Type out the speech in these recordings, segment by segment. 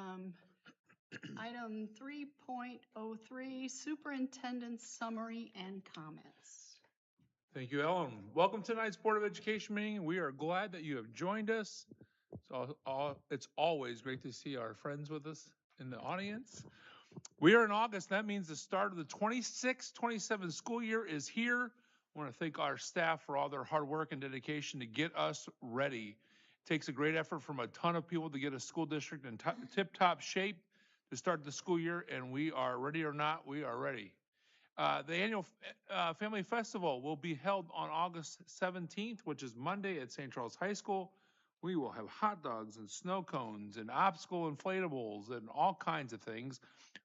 Um, Item 3.03, Superintendent's Summary and Comments. Thank you, Ellen. Welcome to tonight's Board of Education meeting. We are glad that you have joined us. It's always great to see our friends with us in the audience. We are in August. That means the start of the 26-27 school year is here. I want to thank our staff for all their hard work and dedication to get us ready. It takes a great effort from a ton of people to get a school district in tip-top shape to start the school year, and we are ready or not, we are ready. The annual Family Festival will be held on August 17th, which is Monday at St. Charles High School. We will have hot dogs and snow cones and obstacle inflatables and all kinds of things,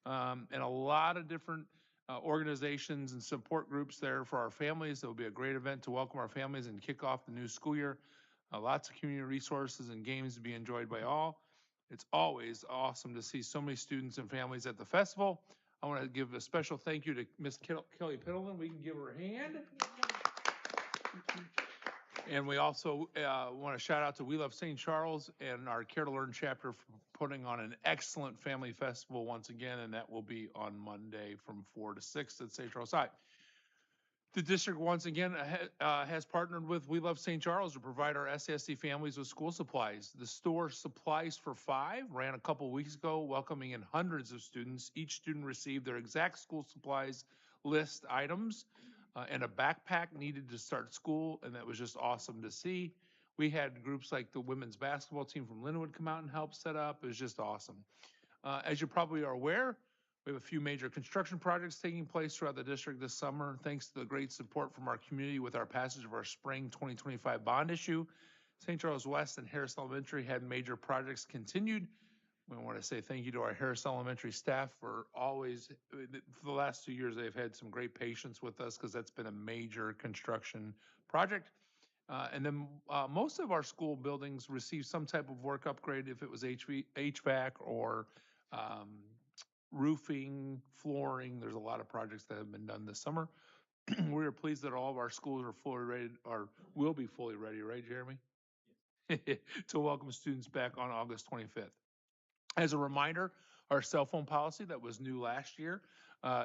and a lot of different organizations and support groups there for our families. It will be a great event to welcome our families and kick off the new school year. Lots of community resources and games to be enjoyed by all. It's always awesome to see so many students and families at the festival. I want to give a special thank you to Miss Kelly Piddleton. We can give her a hand. And we also want to shout out to We Love St. Charles and our Care to Learn chapter for putting on an excellent family festival once again, and that will be on Monday from 4 to 6 at St. Charles High. The district once again has partnered with We Love St. Charles to provide our SCSD families with school supplies. The store Supplies for Five ran a couple weeks ago, welcoming in hundreds of students. Each student received their exact school supplies list items and a backpack needed to start school, and that was just awesome to see. We had groups like the women's basketball team from Linwood come out and help set up. It was just awesome. As you probably are aware, we have a few major construction projects taking place throughout the district this summer, thanks to the great support from our community with our passage of our spring 2025 bond issue. St. Charles West and Harris Elementary had major projects continued. We want to say thank you to our Harris Elementary staff for the last 2 years, they've had some great patience with us because that's been a major construction project. And then most of our school buildings received some type of work upgrade, if it was HVAC or roofing, flooring. There's a lot of projects that have been done this summer. We are pleased that all of our schools are fully ready, or will be fully ready, right, Jeremy? Yes. To welcome students back on August 25th. As a reminder, our cell phone policy that was new last year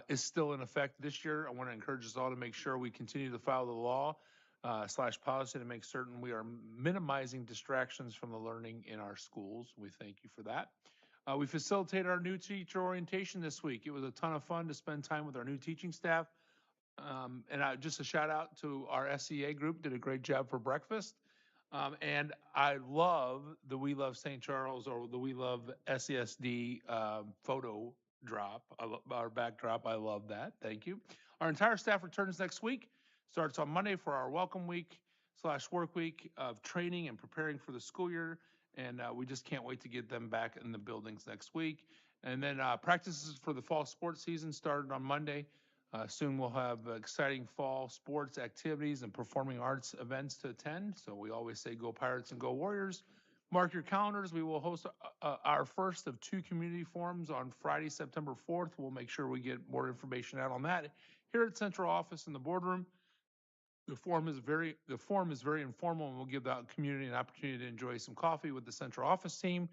is still in effect this year. I want to encourage us all to make sure we continue to follow the law / policy to make certain we are minimizing distractions from the learning in our schools. We thank you for that. We facilitated our new teacher orientation this week. It was a ton of fun to spend time with our new teaching staff. And just a shout out to our SEA group, did a great job for breakfast. And I love the We Love St. Charles or the We Love SCSD photo drop, our backdrop. I love that. Thank you. Our entire staff returns next week. Starts on Monday for our welcome week / work week of training and preparing for the school year. And we just can't wait to get them back in the buildings next week. And then practices for the fall sports season started on Monday. Soon we'll have exciting fall sports activities and performing arts events to attend. So we always say go Pirates and go Warriors. Mark your calendars. We will host our first of 2 community forums on Friday, September 4th. We'll make sure we get more information out on that here at Central Office in the boardroom. The forum is very informal, and we'll give the community an opportunity to enjoy some coffee with the Central Office team.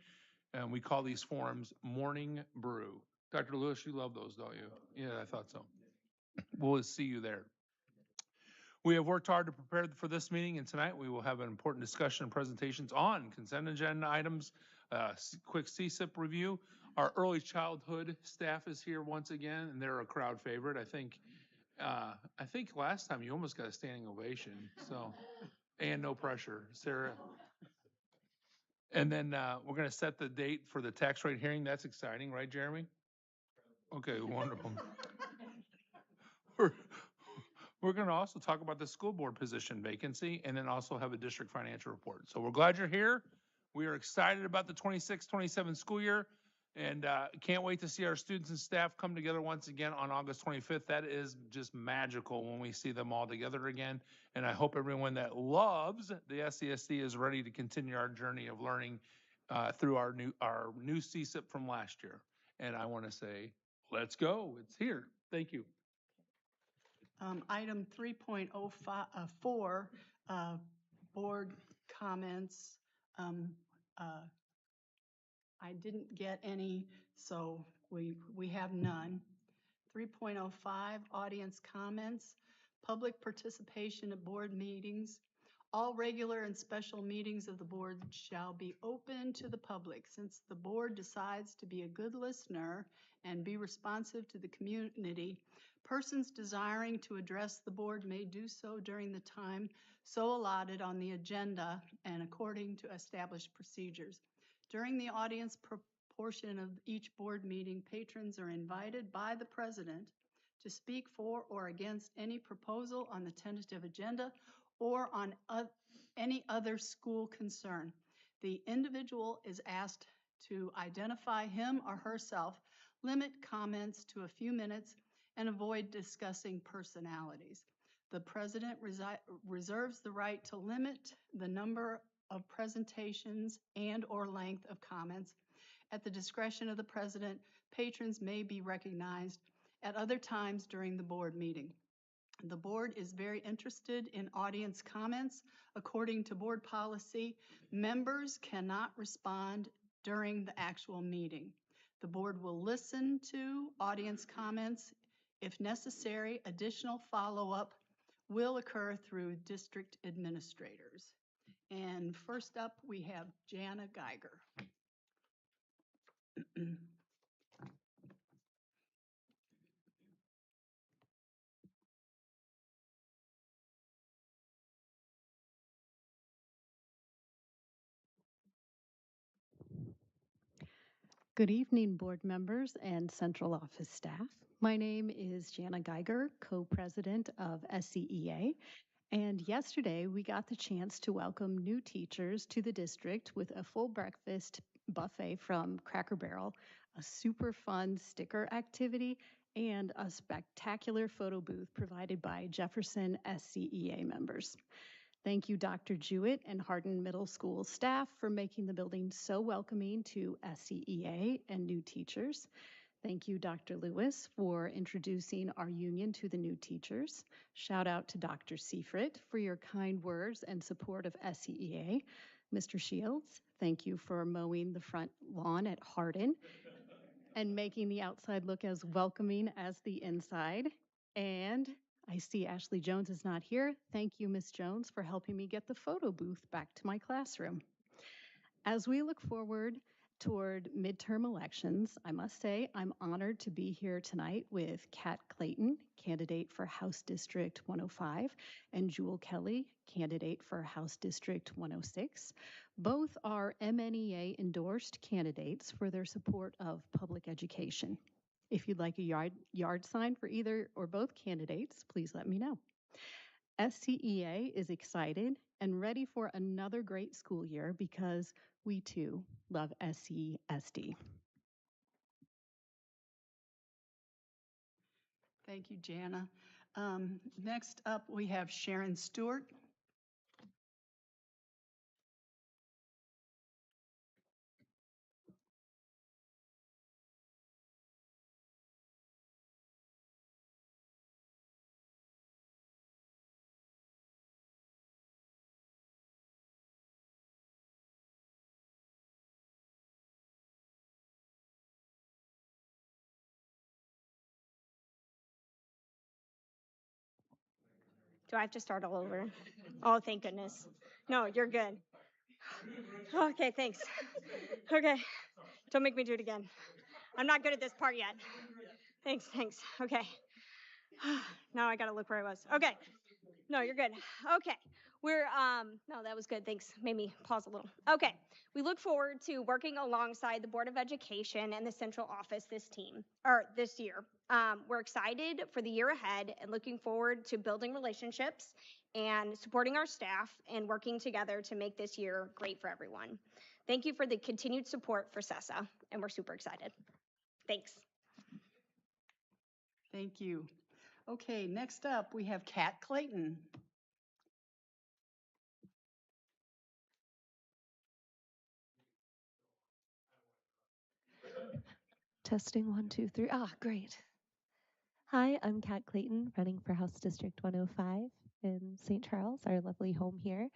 And we call these forums Morning Brew. Dr. Lewis, you love those, don't you? Yeah, I thought so. We'll see you there. We have worked hard to prepare for this meeting, and tonight we will have an important discussion and presentations on consent agenda items, quick CSIP review. Our early childhood staff is here once again, and they're a crowd favorite. I think last time you almost got a standing ovation, so, and no pressure, Sarah. And then we're going to set the date for the tax rate hearing. That's exciting, right, Jeremy? Okay, wonderful. We're going to also talk about the school board position vacancy and then also have a district financial report. So we're glad you're here. We are excited about the 26-27 school year and can't wait to see our students and staff come together once again on August 25th. That is just magical when we see them all together again. And I hope everyone that loves the SCSD is ready to continue our journey of learning through our new CSIP from last year. And I want to say, let's go. It's here. Thank you. Item 3.04, board comments. I didn't get any, so we have none. 3.05, audience comments, public participation at board meetings. All regular and special meetings of the board shall be open to the public. Since the board decides to be a good listener and be responsive to the community, persons desiring to address the board may do so during the time so allotted on the agenda and according to established procedures. During the audience portion of each board meeting, patrons are invited by the president to speak for or against any proposal on the tentative agenda or on any other school concern. The individual is asked to identify him or herself, limit comments to a few minutes, and avoid discussing personalities. The president reserves the right to limit the number of presentations and/or length of comments. At the discretion of the president, patrons may be recognized at other times during the board meeting. The board is very interested in audience comments. According to board policy, members cannot respond during the actual meeting. The board will listen to audience comments. If necessary, additional follow-up will occur through district administrators. And first up, we have Jana Geiger. Good evening, board members and central office staff. My name is Jana Geiger, co-president of SCEA. And yesterday we got the chance to welcome new teachers to the district with a full breakfast buffet from Cracker Barrel, a super fun sticker activity, and a spectacular photo booth provided by Jefferson SCEA members. Thank you, Dr. Jewett and Hardin Middle School staff for making the building so welcoming to SCEA and new teachers. Thank you, Dr. Lewis, for introducing our union to the new teachers. Shout out to Dr. Seifert for your kind words and support of SCEA. Mr. Shields, thank you for mowing the front lawn at Hardin and making the outside look as welcoming as the inside. And I see Ashley Jones is not here. Thank you, Ms. Jones, for helping me get the photo booth back to my classroom. As we look forward toward midterm elections, I must say I'm honored to be here tonight with Kat Clayton, candidate for House District 105, and Jewel Kelly, candidate for House District 106. Both are MNEA endorsed candidates for their support of public education. If you'd like a yard sign for either or both candidates, please let me know. SCEA is excited and ready for another great school year because we too love SCSD. Thank you, Jana. Next up, we have Sharon Stewart. Do I have to start all over? Oh, thank goodness. No, you're good. Okay, thanks. Okay, don't make me do it again. I'm not good at this part yet. Thanks. Okay. Now I gotta look where I was. Okay. No, you're good. Okay. No, that was good. Thanks. Made me pause a little. Okay. We look forward to working alongside the Board of Education and the central office this year. We're excited for the year ahead and looking forward to building relationships and supporting our staff and working together to make this year great for everyone. Thank you for the continued support for CESA, and we're super excited. Thanks. Thank you. Okay, next up, we have Kat Clayton. Testing 1, 2, 3. Great. Hi, I'm Kat Clayton, running for House District 105 in St. Charles, our lovely home here.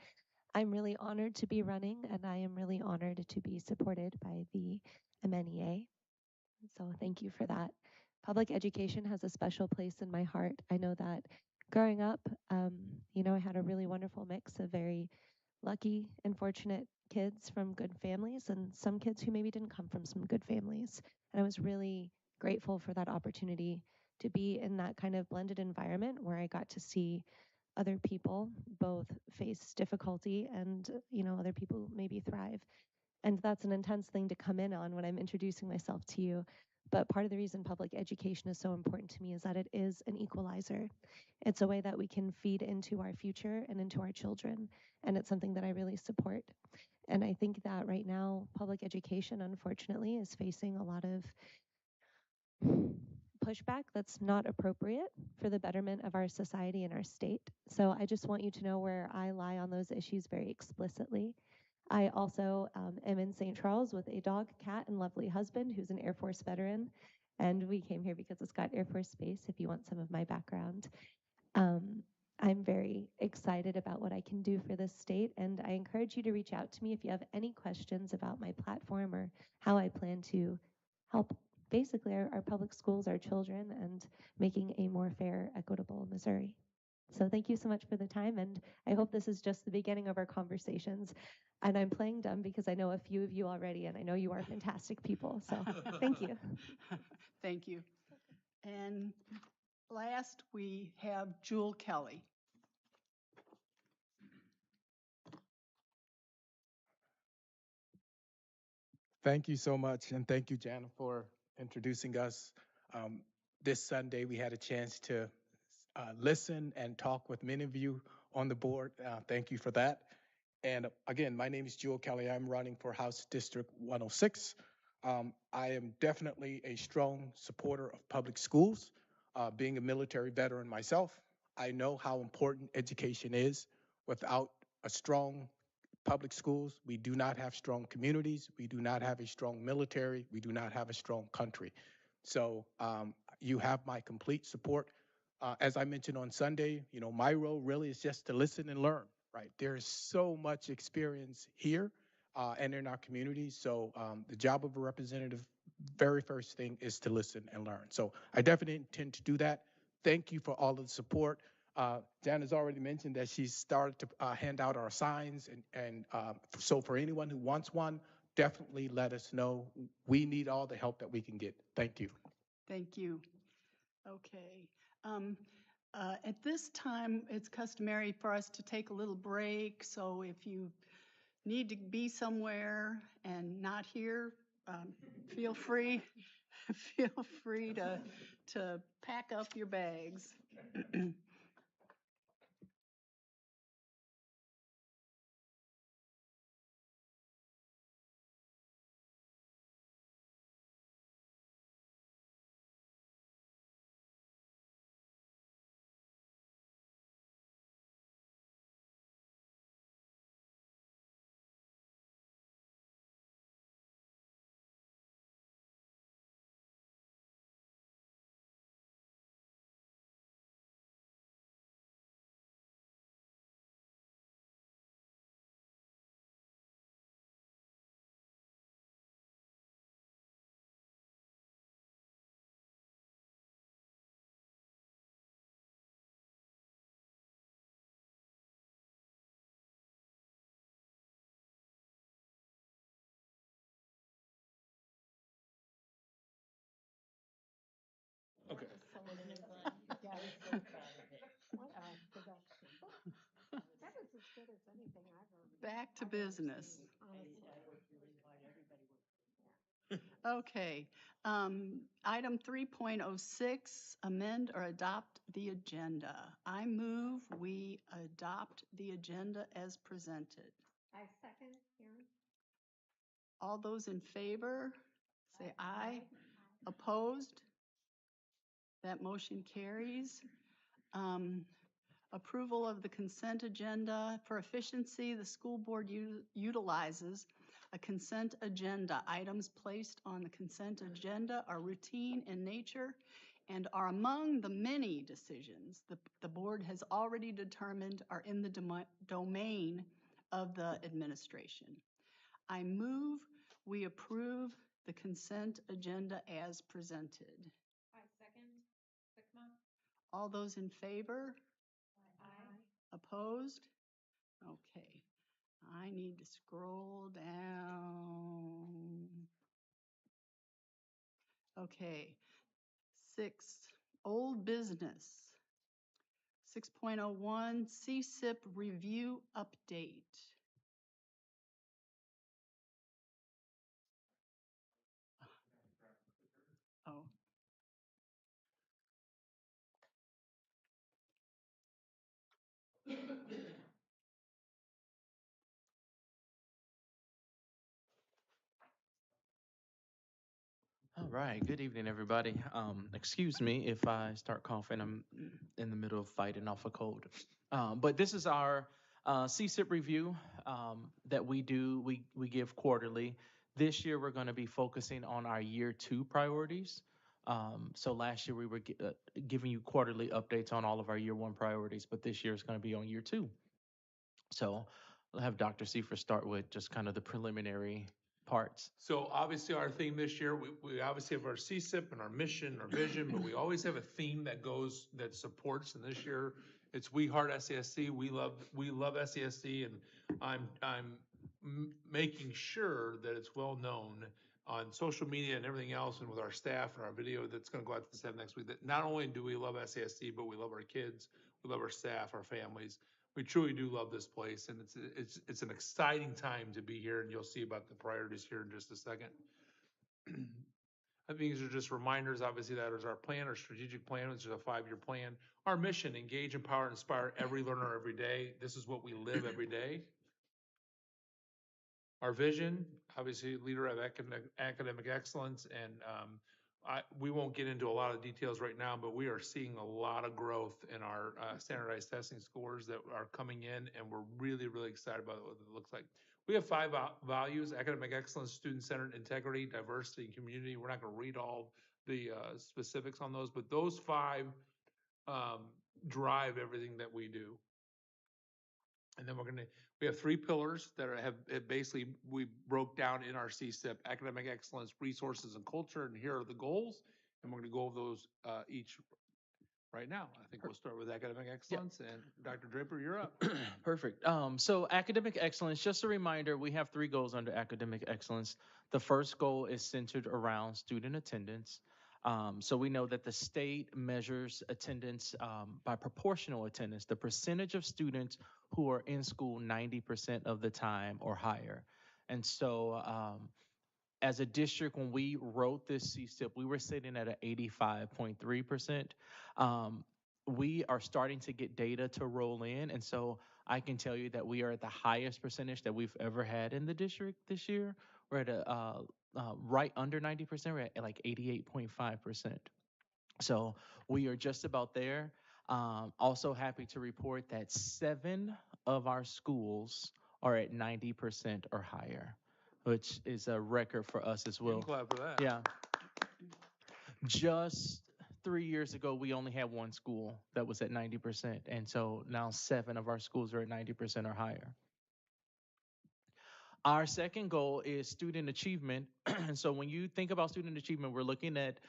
I'm really honored to be running, and I am really honored to be supported by the MNEA. So thank you for that. Public education has a special place in my heart. I know that growing up, I had a really wonderful mix of very lucky and fortunate kids from good families and some kids who maybe didn't come from some good families. And I was really grateful for that opportunity to be in that kind of blended environment where I got to see other people both face difficulty and, other people maybe thrive. And that's an intense thing to come in on when I'm introducing myself to you. But part of the reason public education is so important to me is that it is an equalizer. It's a way that we can feed into our future and into our children. And it's something that I really support. And I think that right now, public education, unfortunately, is facing a lot of pushback that's not appropriate for the betterment of our society and our state. So I just want you to know where I lie on those issues very explicitly. I also am in St. Charles with a dog, cat, and lovely husband who's an Air Force veteran. And we came here because it's got Air Force Base, if you want some of my background. Um, I'm very excited about what I can do for this state, and I encourage you to reach out to me if you have any questions about my platform or how I plan to help basically our public schools, our children, and making a more fair, equitable Missouri. So thank you so much for the time, and I hope this is just the beginning of our conversations. And I'm playing dumb because I know a few of you already, and I know you are fantastic people. So thank you. Thank you. And last, we have Jewel Kelly. Thank you so much, and thank you, Jana, for introducing us. Um, this Sunday, we had a chance to listen and talk with many of you on the board. Thank you for that. And again, my name is Jewel Kelly. I'm running for House District 106. I am definitely a strong supporter of public schools. Being a military veteran myself, I know how important education is. Without a strong public schools, we do not have strong communities, we do not have a strong military, we do not have a strong country. So you have my complete support. As I mentioned on Sunday, my role really is just to listen and learn, right? There's so much experience here and in our communities. So the job of a representative, very first thing is to listen and learn. So I definitely intend to do that. Thank you for all of the support. Jan has already mentioned that she's started to hand out our signs, and so for anyone who wants one, definitely let us know. We need all the help that we can get. Thank you. Thank you. Okay. At this time, it's customary for us to take a little break. So if you need to be somewhere and not here, feel free, feel free to pack up your bags. Okay. Back to business. Okay. Item 3.06, amend or adopt the agenda. I move we adopt the agenda as presented. I second, Karen. All those in favor, say aye. Opposed? That motion carries. Approval of the consent agenda. For efficiency, the school board utilizes a consent agenda. Items placed on the consent agenda are routine in nature and are among the many decisions the board has already determined are in the domain of the administration. I move we approve the consent agenda as presented. I second. Sickma. All those in favor? Aye. Opposed? Okay. I need to scroll down. Okay. 6, old business. 6.01, CSIP review update. Oh. All right. Good evening, everybody. Excuse me if I start coughing. I'm in the middle of fighting off a cold. But this is our CSIP review that we do. We give quarterly. This year, we're going to be focusing on our year 2 priorities. So last year, we were giving you quarterly updates on all of our year 1 priorities, but this year is going to be on year 2. So I'll have Dr. Seifer start with just kind of the preliminary parts. So obviously our theme this year, we obviously have our CSIP and our mission, our vision, but we always have a theme that supports. And this year it's We Heart SCSD. We love SCSD, and I'm making sure that it's well known on social media and everything else, and with our staff and our video that's going to go out to the staff next week, that not only do we love SCSD, but we love our kids, we love our staff, our families. We truly do love this place, and it's an exciting time to be here, and you'll see about the priorities here in just a second. I think these are just reminders. Obviously, that is our plan, our strategic plan, which is a 5-year plan. Our mission: engage, empower, and inspire every learner every day. This is what we live every day. Our vision, obviously, leader of academic excellence, and we won't get into a lot of details right now, but we are seeing a lot of growth in our standardized testing scores that are coming in, and we're really, really excited about what it looks like. We have 5 values: academic excellence, student-centered, integrity, diversity, and community. We're not going to read all the specifics on those, but those 5 drive everything that we do. And then we have 3 pillars that have basically, we broke down in our CSIP: academic excellence, resources, and culture. And here are the goals. And we're going to go over those each right now. I think we'll start with academic excellence. Yep. And Dr. Draper, you're up. Perfect. So academic excellence, just a reminder, we have 3 goals under academic excellence. The first goal is centered around student attendance. So we know that the state measures attendance by proportional attendance, the percentage of students who are in school 90% of the time or higher. And so as a district, when we wrote this CSIP, we were sitting at an 85.3%. We are starting to get data to roll in. And so I can tell you that we are at the highest percentage that we've ever had in the district this year. We're at right under 90%. We're at like 88.5%. So we are just about there. Also happy to report that 7 of our schools are at 90% or higher, which is a record for us as well. I'm glad for that. Yeah. Just 3 years ago, we only had 1 school that was at 90%. And so now 7 of our schools are at 90% or higher. Our second goal is student achievement. And so when you think about student achievement, we're looking at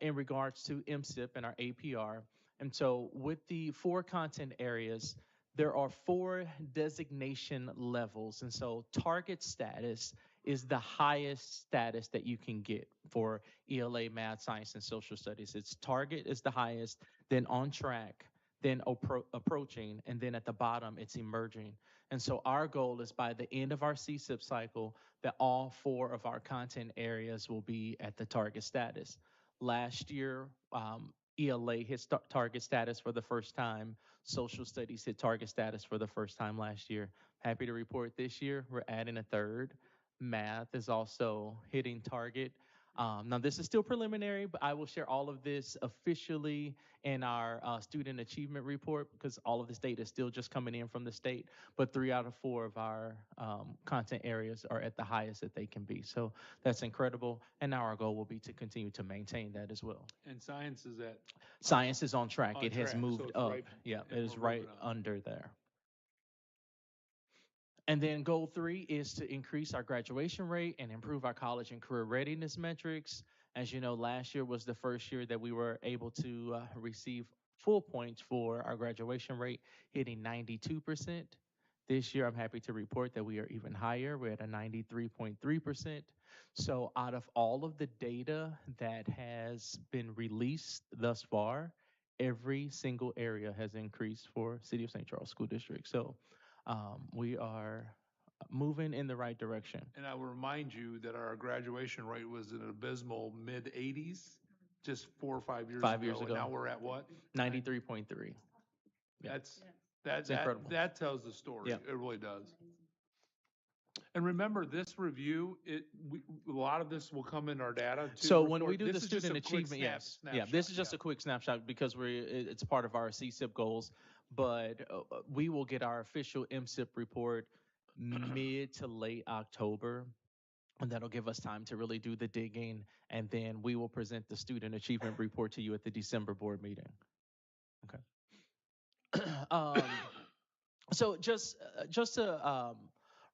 in regards to MSIP and our APR. And so with the 4 content areas, there are 4 designation levels. And so target status is the highest status that you can get for ELA, math, science, and social studies. It's target is the highest, then on track, then approaching, and then at the bottom, it's emerging. And so our goal is by the end of our CSIP cycle that all 4 of our content areas will be at the target status. Last year, ELA hit target status for the first time. Social studies hit target status for the first time last year. Happy to report this year, we're adding a 3rd. Math is also hitting target. Now, this is still preliminary, but I will share all of this officially in our student achievement report because all of this data is still just coming in from the state. But 3 out of 4 of our content areas are at the highest that they can be. So that's incredible. And now our goal will be to continue to maintain that as well. And science is at? Science is on track. On it has track. moved So up. right, yeah, it is right under there. And then goal 3 is to increase our graduation rate and improve our college and career readiness metrics. As you know, last year was the first year that we were able to receive full points for our graduation rate, hitting 92%. This year, I'm happy to report that we are even higher. We're at a 93.3%. So out of all of the data that has been released thus far, every single area has increased for City of St. Charles School District. So we are moving in the right direction. And I will remind you that our graduation rate was an abysmal mid-80s just 4 or 5 years 5 years ago. ago. And now we're at what? 93.3. Yeah. That's It's incredible. that tells the story. Yeah. It really does. And remember, this review, a lot of this will come in our data too. So when we report. do This the is just student a quick achievement, yes, yeah, snapshot, this is just a quick snapshot because it's part of our CSIP goals. But we will get our official MSIP report mid to late October. And that'll give us time to really do the digging. And then we will present the student achievement report to you at the December board meeting. Okay. So just a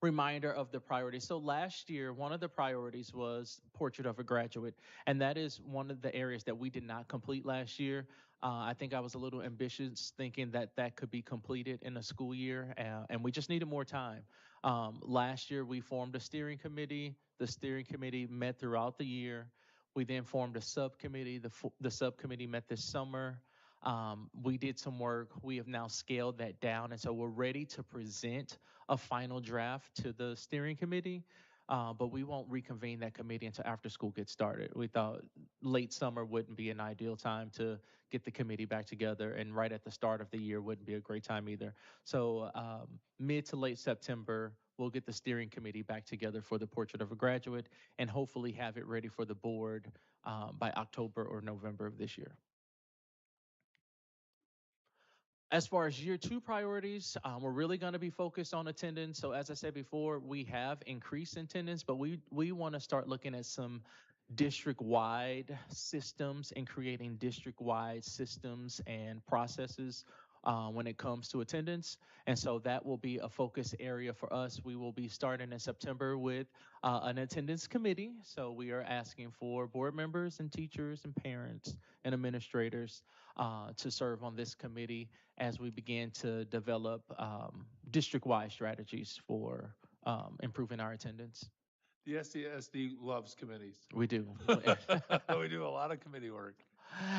reminder of the priorities. So last year, one of the priorities was Portrait of a Graduate, and that is one of the areas that we did not complete last year. I think I was a little ambitious thinking that that could be completed in a school year, and we just needed more time. Last year, we formed a steering committee. The steering committee met throughout the year. We then formed a subcommittee. The subcommittee met this summer. We did some work. We have now scaled that down, and so we're ready to present a final draft to the steering committee. But we won't reconvene that committee until after school gets started. We thought late summer wouldn't be an ideal time to get the committee back together, and right at the start of the year wouldn't be a great time either. So mid to late September, we'll get the steering committee back together for the Portrait of a Graduate, and hopefully have it ready for the board by October or November of this year. As far as year 2 priorities, we're really going to be focused on attendance. So as I said before, we have increased attendance, but we want to start looking at some district-wide systems and creating district-wide systems and processes when it comes to attendance. And so that will be a focus area for us. We will be starting in September with an attendance committee. So we are asking for board members and teachers and parents and administrators to serve on this committee as we begin to develop district-wide strategies for improving our attendance. The SCSD loves committees. We do. We do a lot of committee work.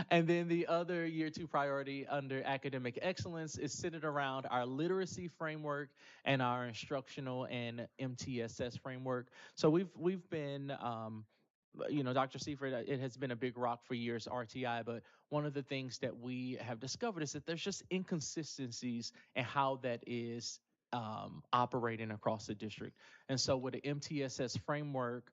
And then the other year 2 priority under academic excellence is centered around our literacy framework and our instructional and MTSS framework. So we've been Dr. Seifert, it has been a big rock for years, RTI, but one of the things that we have discovered is that there's just inconsistencies in how that is operating across the district. And so with the MTSS framework,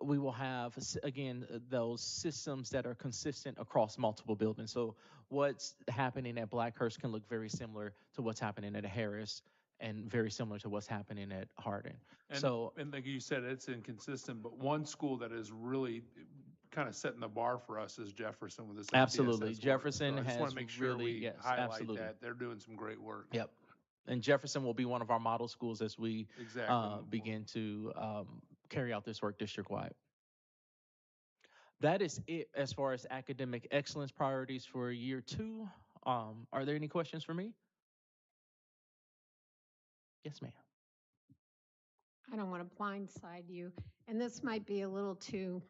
we will have, again, those systems that are consistent across multiple buildings. So what's happening at Blackhurst can look very similar to what's happening at Harris, and very similar to what's happening at Hardin. And like you said, it's inconsistent, but one school that is really kind of setting the bar for us is Jefferson with this MTSS Absolutely. work. Jefferson So I just has want to make sure really, we yes, highlight absolutely. that. They're doing some great work. Yep. And Jefferson will be one of our model schools as we begin to carry out this work district-wide. That is it as far as academic excellence priorities for year 2. Are there any questions for me? Yes, ma'am. I don't want to blindside you, and this might be a little too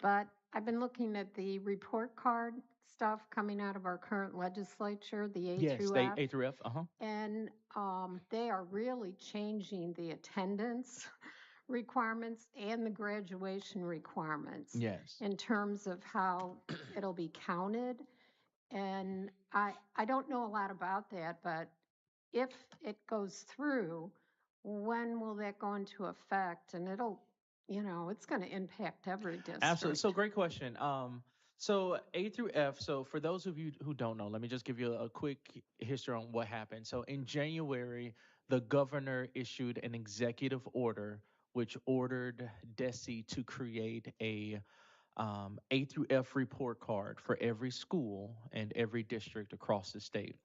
but I've been looking at the report card stuff coming out of our current legislature, the A through F. A through F, And they are really changing the attendance requirements and the graduation requirements. Yes. In terms of how it'll be counted. And I don't know a lot about that, but if it goes through, when will that go into effect? And it's going to impact every district. Absolutely. So great question. So A through F, so for those of you who don't know, let me just give you a quick history on what happened. So in January, the governor issued an executive order which ordered DESE to create a through F report card for every school and every district across the state.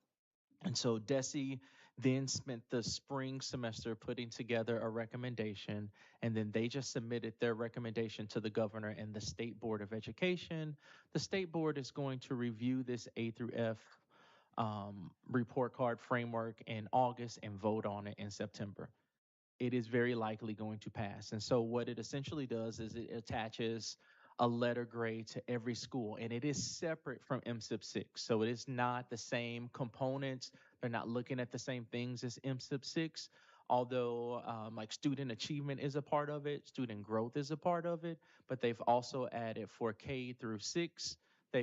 And so DESE then spent the spring semester putting together a recommendation, and then they just submitted their recommendation to the governor and the State Board of Education. The State Board is going to review this A through F report card framework in August and vote on it in September. It is very likely going to pass. And so what it essentially does is it attaches a letter grade to every school, and it is separate from MSIP 6. So it is not the same components. They're not looking at the same things as MSIP 6, although like student achievement is a part of it, student growth is a part of it, but they've also added for K through 6,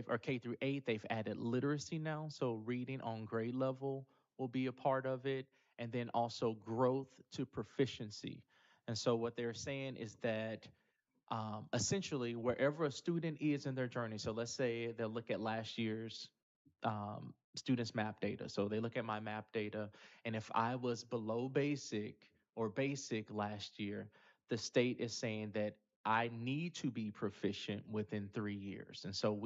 or K through 8, they've added literacy now. So reading on grade level will be a part of it, and then also growth to proficiency. And so what they're saying is that essentially wherever a student is in their journey, so let's say they'll look at last year's students map data. So they look at my map data, and if I was below basic or basic last year, the state is saying that I need to be proficient within 3 years. And so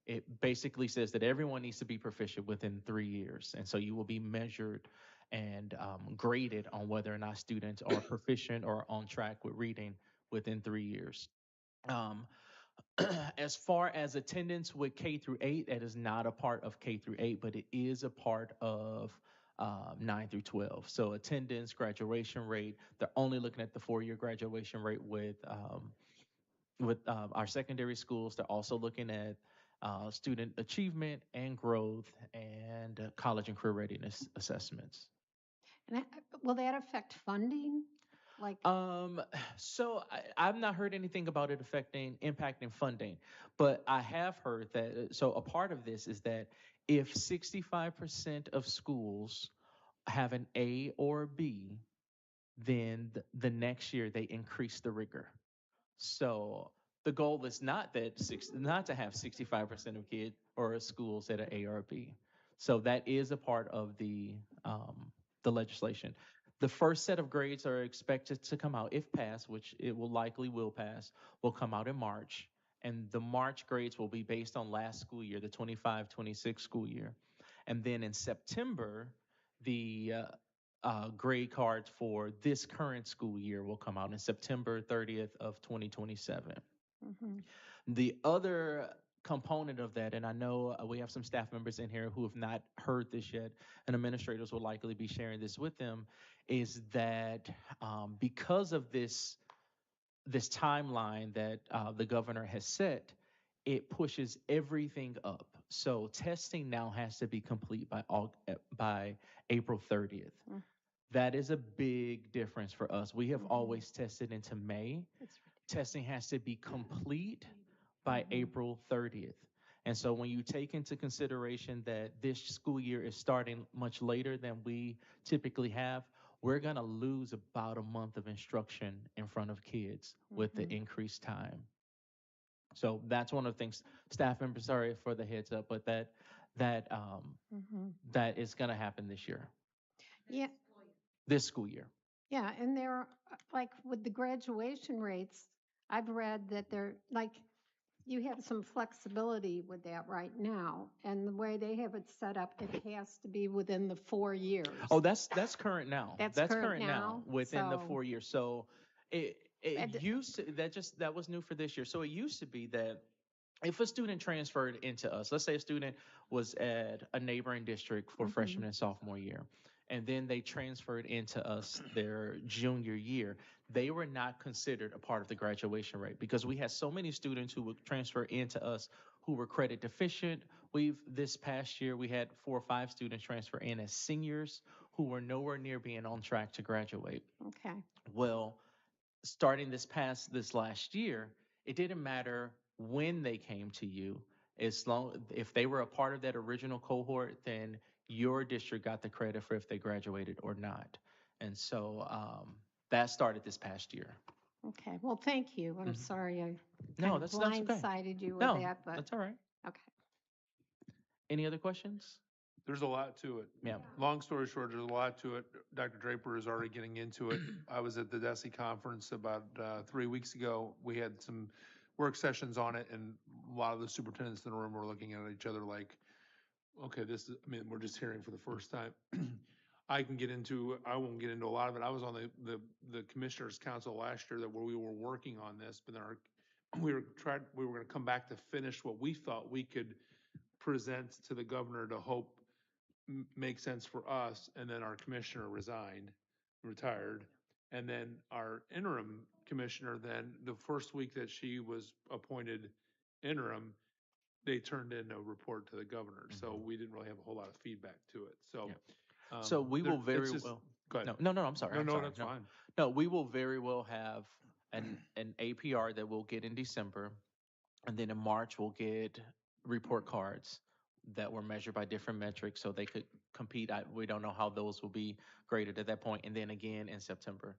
it basically says that everyone needs to be proficient within 3 years. And so you will be measured and graded on whether or not students are proficient or on track with reading within 3 years. Um, as far as attendance with K through 8, that is not a part of K through 8, but it is a part of 9 through 12. So attendance, graduation rate, they're only looking at the 4-year graduation rate with our secondary schools. They're also looking at student achievement and growth and college and career readiness assessments. And will that affect funding? Like, So I've not heard anything about it impacting funding, but I have heard that. So a part of this is that if 65% of schools have an A or a B, then the next year they increase the rigor. So the goal is not to have 65% of kids or schools at an A or a B. So that is a part of the legislation. The first set of grades are expected to come out, if passed, which it will pass, will come out in March. And the March grades will be based on last school year, the 25-26 school year. And then in September, the grade cards for this current school year will come out in September 30th of 2027. mhm. The other component of that, and I know we have some staff members in here who have not heard this yet, and administrators will likely be sharing this with them, is that because of this timeline that the governor has set, it pushes everything up. So testing now has to be complete by April 30th. Mm. That is a big difference for us. We have Mhm. always tested into May. It's Testing has to be complete by Mhm. April 30th. And so when you take into consideration that this school year is starting much later than we typically have, we're going to lose about a month of instruction in front of kids with the Mhm. increased time. So that's one of the things, staff members, sorry for the heads up, but that Mhm. that is going to happen this year, Yeah, this school year. yeah, and they're like with the graduation rates, I've read that they're like, you have some flexibility with that right now. And the way they have it set up, it has to be within the 4 years. Oh, that's current now. That's That's current current now now? within the So- 4 years. So it And- used to that was new for this year. So it used to be that if a student transferred into us, let's say a student was at a neighboring district for Mhm. freshman and sophomore year, and then they transferred into us their junior year, they were not considered a part of the graduation rate because we had so many students who would transfer into us who were credit deficient. This past year, we had 4 or 5 students transfer in as seniors who were nowhere near being on track to graduate. Okay. Well, starting this last year, it didn't matter when they came to you. If they were a part of that original cohort, then your district got the credit for if they graduated or not. And so that started this past year. Okay. Well, thank you. I'm Mhm. sorry I No, kind of that's okay. blindsided you with No, that, but that's all right. okay. Any other questions? There's a lot to it. Yeah. Long story short, there's a lot to it. Dr. Draper is already getting into it. I was at the DESE conference about 3 weeks ago. We had some work sessions on it, and a lot of the superintendents in the room were looking at each other like, okay, this is, I mean, we're just hearing for the first time. I won't get into a lot of it. I was on the Commissioners Council last year where we were working on this, but then we were gonna come back to finish what we thought we could present to the governor to hope make sense for us, and then our commissioner retired. And then our interim commissioner, then the first week that she was appointed interim, they turned in a report to the governor. So we didn't really have a whole lot of feedback to it. So, Yeah. So we will very well. Go ahead. No, I'm sorry. I'm No, sorry. that's fine. No, we will very well have an APR that we'll get in December, and then in March we'll get report cards that were measured by different metrics, so they could compete. We don't know how those will be graded at that point, and then again in September.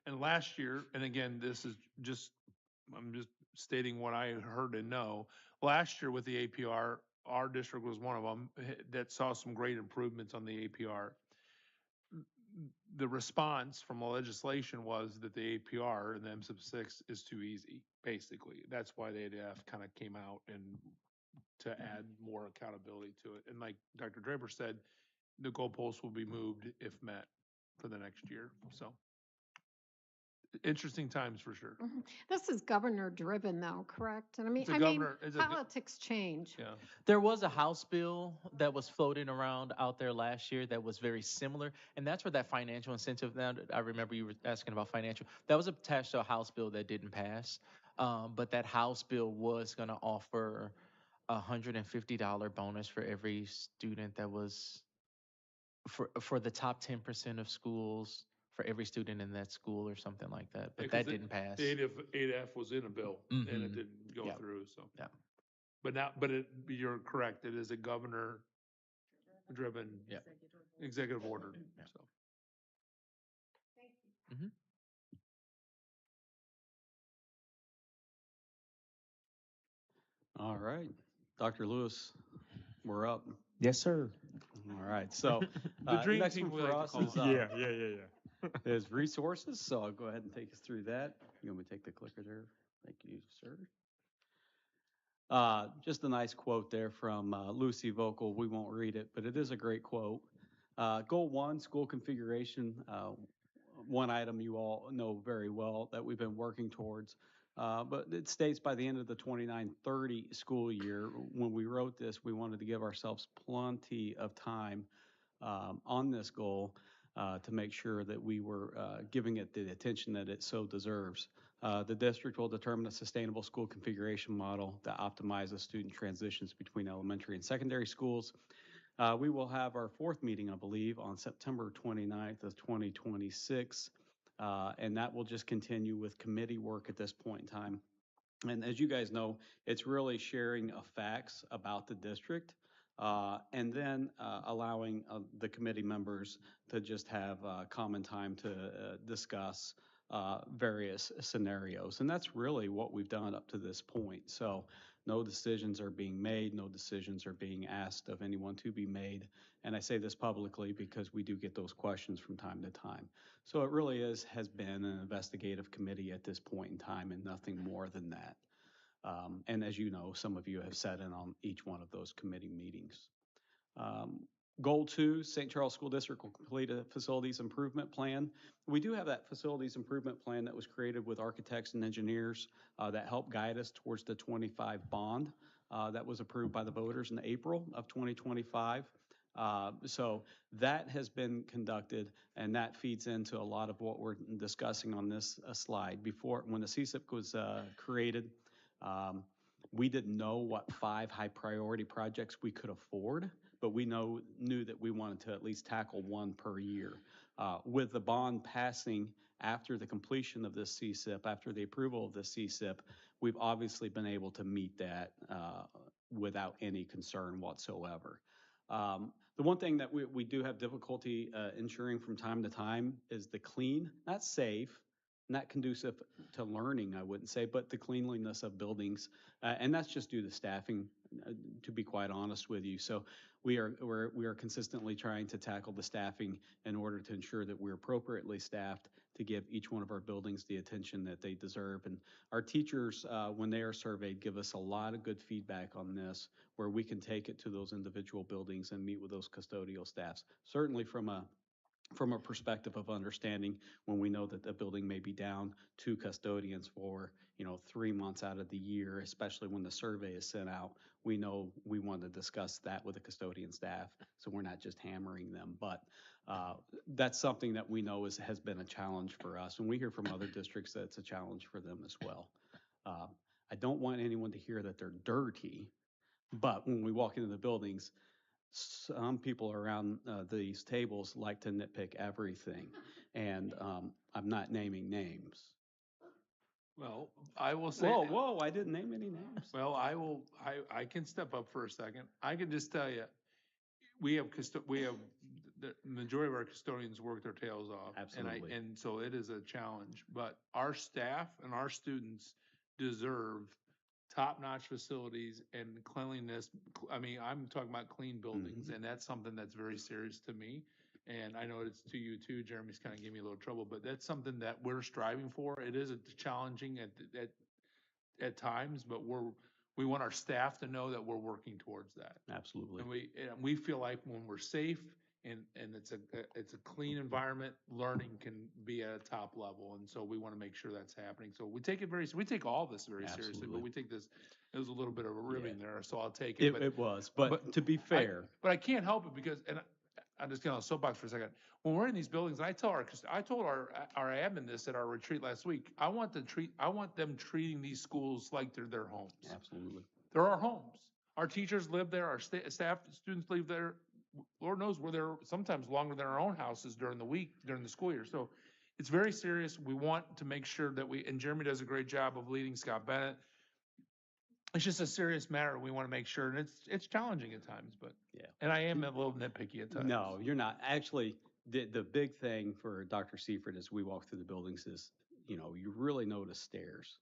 And last year, and again, I'm just stating what I heard and know. Last year with the APR, our district was one of them that saw some great improvements on the APR. The response from the legislation was that the APR and the MSIP6 is too easy, basically. That's why the ADF kind of came out and to add more accountability to it. And like Dr. Draper said, the goalposts will be moved if met for the next year. So interesting times for sure. Mhm. This is governor driven though, correct? And It's a governor- it's a- politics change. Yeah. There was a House bill that was floating around out there last year that was very similar, and that's where that financial incentive. Now, I remember you were asking about financial. That was attached to a House bill that didn't pass, but that House bill was going to offer $150 bonus for every student that was for the top 10% of schools for every student in that school or something like that. But that didn't pass. The ADF was in a bill and it didn't go through. So yeah. But you're correct. It is a governor driven executive order. Yeah. So. All right, Dr. Lewis, we're up. Yes, sir. All right, so The dream next team one we for like us to is call is resources. So I'll go ahead and take us through that. You want me to take the clicker there? Thank you, sir. Just a nice quote there from Lucy Vocal. We won't read it, but it is a great quote. Goal 1, school configuration. One item you all know very well that we've been working towards. But it states by the end of the 29-30 school year, when we wrote this, we wanted to give ourselves plenty of time on this goal to make sure that we were giving it the attention that it so deserves. The district will determine a sustainable school configuration model that optimizes student transitions between elementary and secondary schools. We will have our 4th meeting, I believe, on September 29th of 2026, and that will just continue with committee work at this point in time. And as you guys know, it's really sharing facts about the district and then allowing the committee members to just have common time to discuss various scenarios. And that's really what we've done up to this point. So no decisions are being made, no decisions are being asked of anyone to be made. And I say this publicly because we do get those questions from time to time. So it really has been an investigative committee at this point in time and nothing more than that. And as you know, some of you have sat in on each one of those committee meetings. Goal 2, St. Charles School District will complete a facilities improvement plan. We do have that facilities improvement plan that was created with architects and engineers that helped guide us towards the 25 bond that was approved by the voters in April of 2025. So that has been conducted, and that feeds into a lot of what we're discussing on this slide. Before, when the CSIP was created, we didn't know what 5 high priority projects we could afford, but we knew that we wanted to at least tackle 1 per year. With the bond passing after the completion of this CSIP, after the approval of the CSIP, we've obviously been able to meet that without any concern whatsoever. The one thing that we do have difficulty ensuring from time to time is the clean, not safe, not conducive to learning, I wouldn't say, but the cleanliness of buildings. And that's just due to staffing, to be quite honest with you. So we are consistently trying to tackle the staffing in order to ensure that we're appropriately staffed to give each one of our buildings the attention that they deserve. And our teachers, when they are surveyed, give us a lot of good feedback on this, where we can take it to those individual buildings and meet with those custodial staffs. Certainly from a perspective of understanding when we know that the building may be down 2 custodians for 3 months out of the year, especially when the survey is sent out, we know we want to discuss that with the custodian staff, so we're not just hammering them. But that's something that we know has been a challenge for us, and we hear from other districts that it's a challenge for them as well. I don't want anyone to hear that they're dirty, but when we walk into the buildings, some people around these tables like to nitpick everything, and I'm not naming names. Well, I will say. Whoa, I didn't name any names. Well, I can step up for a second. I can just tell you, we have the majority of our custodians work their tails off. Absolutely. And so it is a challenge, but our staff and our students deserve top-notch facilities and cleanliness. I mean, I'm talking about clean buildings, and that's something that's very serious to me. And I know it's to you too. Jeremy's kind of giving me a little trouble, but that's something that we're striving for. It is challenging at times, but we want our staff to know that we're working towards that. Absolutely. And we feel like when we're safe and it's a clean environment, learning can be at a top level. And so we want to make sure that's happening. So we take all this very seriously, but we take this, it was a little bit of a ribbing there, so I'll take it. It was, but to be fair. But I can't help it because, and I'm just going to soapbox for a second. When we're in these buildings, and I told our admin this at our retreat last week, I want them treating these schools like they're their homes. Absolutely. They're our homes. Our teachers live there, our staff, students live there. Lord knows we're there sometimes longer than our own houses during the week, during the school year. So it's very serious. We want to make sure that and Jeremy does a great job of leading Scott Bennett. It's just a serious matter. We want to make sure, and it's challenging at times, but yeah. And I am a little nitpicky at times. No, you're not. Actually, the big thing for Dr. Seifert as we walk through the buildings is, you really notice stairs.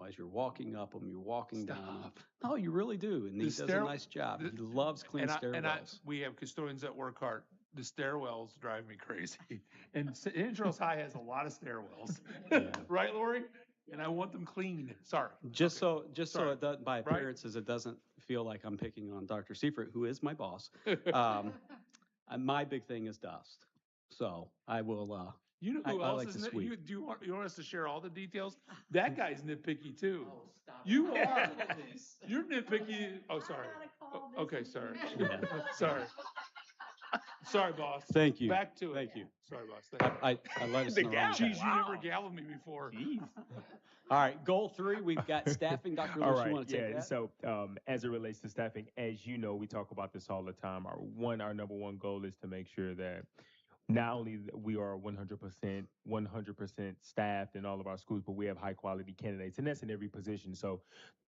As you're walking up them, you're walking down them. No, you really do, and he does a nice job. He loves clean stairwells. We have custodians that work hard. The stairwells drive me crazy, and Andros High has a lot of stairwells, right, Lori? And I want them clean. Sorry. Just so it doesn't, by appearances, it doesn't feel like I'm picking on Dr. Seifert, who is my boss. My big thing is dust. So I will. You know who else like is sweep. Do you want us to share all the details? That guy's nitpicky too. Oh, stop. You are. You're nitpicky. Oh, sorry. Okay, sorry. Sorry. Sorry, boss. Thank you. Back to it. Thank you. Sorry, boss. I let us know. Jeez, you never galled me before. Jeez. All right, goal 3, we've got staffing. Dr. Lewis, you want to take that? So as it relates to staffing, as you know, we talk about this all the time. Our number one goal is to make sure that not only we are 100% staffed in all of our schools, but we have high quality candidates, and that's in every position. So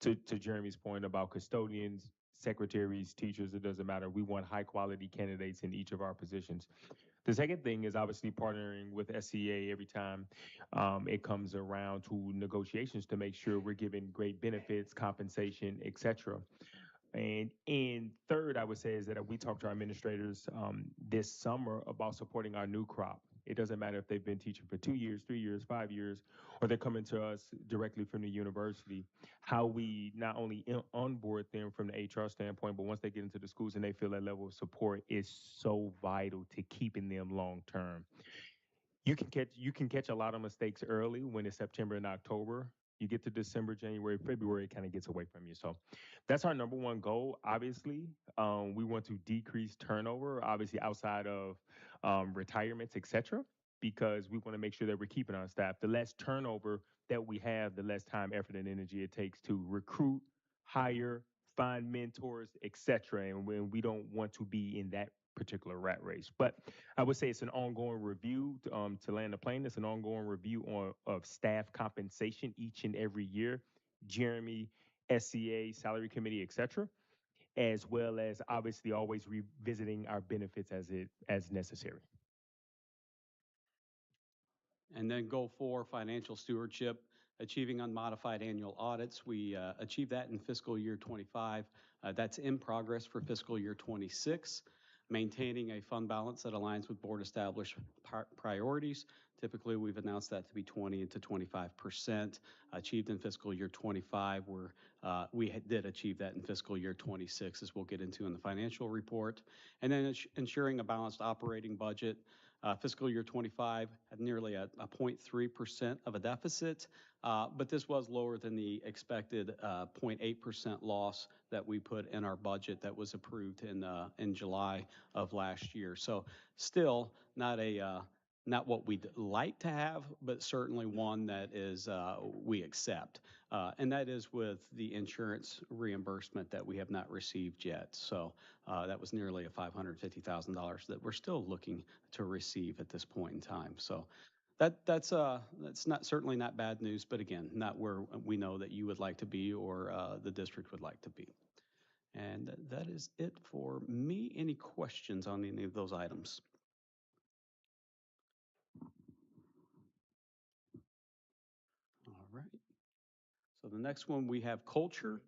to Jeremy's point about custodians, secretaries, teachers, it doesn't matter. We want high quality candidates in each of our positions. The second thing is obviously partnering with SCA every time it comes around to negotiations to make sure we're giving great benefits, compensation, etc. And third, I would say is that we talk to our administrators this summer about supporting our new crop. It doesn't matter if they've been teaching for 2 years, 3 years, 5 years, or they're coming to us directly from the university. How we not only onboard them from the HR standpoint, but once they get into the schools and they feel that level of support is so vital to keeping them long term. You can catch a lot of mistakes early when it's September and October. You get to December, January, February, it kind of gets away from you. So that's our number one goal. Obviously, we want to decrease turnover, obviously outside of retirements, etc., because we want to make sure that we're keeping our staff. The less turnover that we have, the less time, effort, and energy it takes to recruit, hire, find mentors, etc. And when we don't want to be in that particular rat race. But I would say it's an ongoing review to land the plane. It's an ongoing review of staff compensation each and every year. Jeremy, SCA, salary committee, etc., as well as obviously always revisiting our benefits as necessary. And then goal 4, financial stewardship, achieving unmodified annual audits. We achieved that in fiscal year 25. That's in progress for fiscal year 26. Maintaining a fund balance that aligns with board established priorities, Typically, we've announced that to be 20 to 25%. Achieved in fiscal year 25, we did achieve that in fiscal year 26, as we'll get into in the financial report. And then ensuring a balanced operating budget. Fiscal year 25 had nearly a 0.3% of a deficit, but this was lower than the expected 0.8% loss that we put in our budget that was approved in July of last year. So still not what we'd like to have, but certainly one that is we accept. And that is with the insurance reimbursement that we have not received yet. So that was nearly a $550,000 that we're still looking to receive at this point in time. So that's not certainly not bad news, but again, not where we know that you would like to be or the district would like to be. And that is it for me. Any questions on any of those items? All right. So the next one we have culture.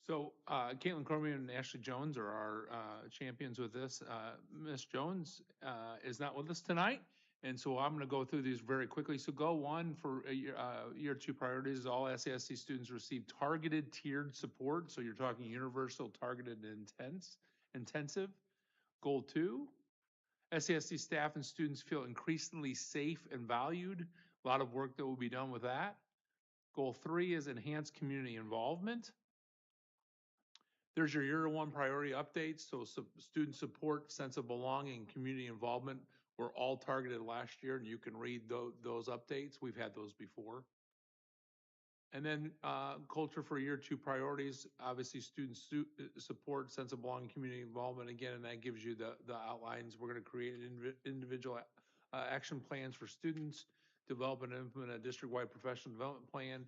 So Caitlin Cormier and Ashley Jones are our champions with this. Ms. Jones is not with us tonight, and so I'm going to go through these very quickly. So goal one for year two priorities: all SCSD students receive targeted tiered support. So you're talking universal, targeted, and intensive. Goal two: SCSD staff and students feel increasingly safe and valued. A lot of work that will be done with that. Goal three is enhanced community involvement. There's your year one priority updates. So student support, sense of belonging, community involvement were all targeted last year, and you can read those updates. We've had those before. And then culture for year two priorities, obviously student support, sense of belonging, community involvement again, and that gives you the outlines. We're going to create individual action plans for students, develop and implement a district-wide professional development plan,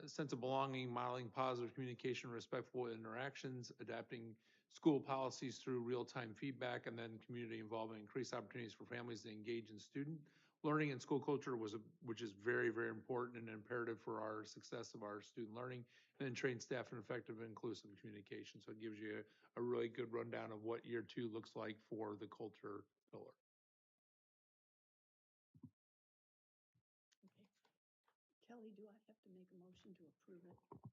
sense of belonging, modeling positive communication, respectful interactions, adapting school policies through real-time feedback, and then community involvement, increase opportunities for families to engage in student learning and school culture which is very, very important and imperative for our success of our student learning, and then train staff in effective and inclusive communication. So it gives you a really good rundown of what year two looks like for the culture pillar. Kelly, do I have to make a motion to approve it? Thank you.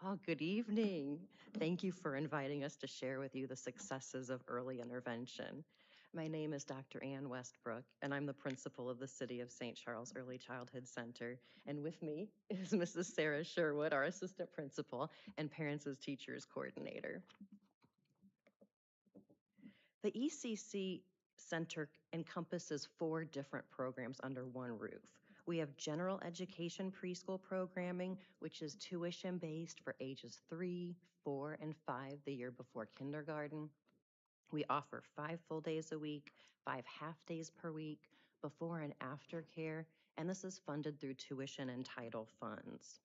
Oh, good evening. Thank you for inviting us to share with you the successes of early intervention. My name is Dr. Ann Westbrook, and I'm the principal of the City of St. Charles Early Childhood Center. And with me is Mrs. Sarah Sherwood, our assistant principal and parents as teachers coordinator. The ECC Center encompasses 4 different programs under one roof. We have general education preschool programming, which is tuition-based for ages 3, 4, and 5 the year before kindergarten. We offer 5 full days a week, 5 half days per week, before and after care, and this is funded through tuition and title funds.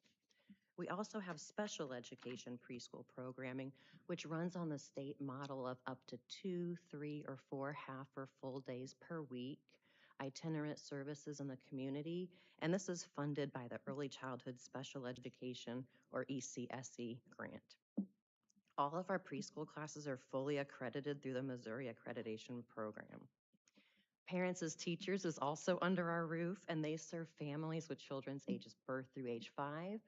We also have special education preschool programming, which runs on the state model of up to 2, 3, or 4 half or full days per week, itinerant services in the community, and this is funded by the Early Childhood Special Education, or ECSE, grant. All of our preschool classes are fully accredited through the Missouri Accreditation Program. Parents as Teachers is also under our roof, and they serve families with children's ages birth through age 5,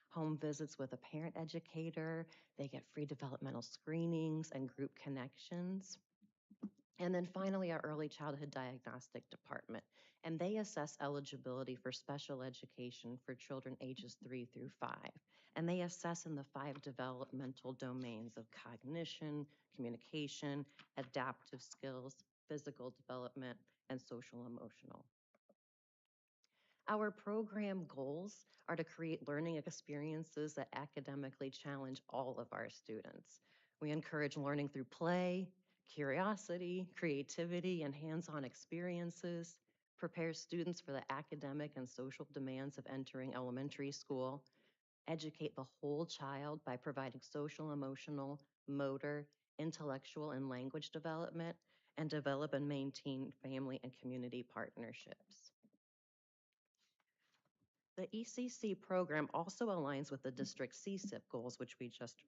home visits with a parent educator, they get free developmental screenings and group connections. And then finally, our early childhood diagnostic department, and they assess eligibility for special education for children ages 3 through 5. And they assess in the 5 developmental domains of cognition, communication, adaptive skills, physical development, and social emotional. Our program goals are to create learning experiences that academically challenge all of our students. We encourage learning through play, curiosity, creativity, and hands-on experiences, prepare students for the academic and social demands of entering elementary school, educate the whole child by providing social, emotional, motor, intellectual, and language development, and develop and maintain family and community partnerships. The ECC program also aligns with the district CSIP goals, which we just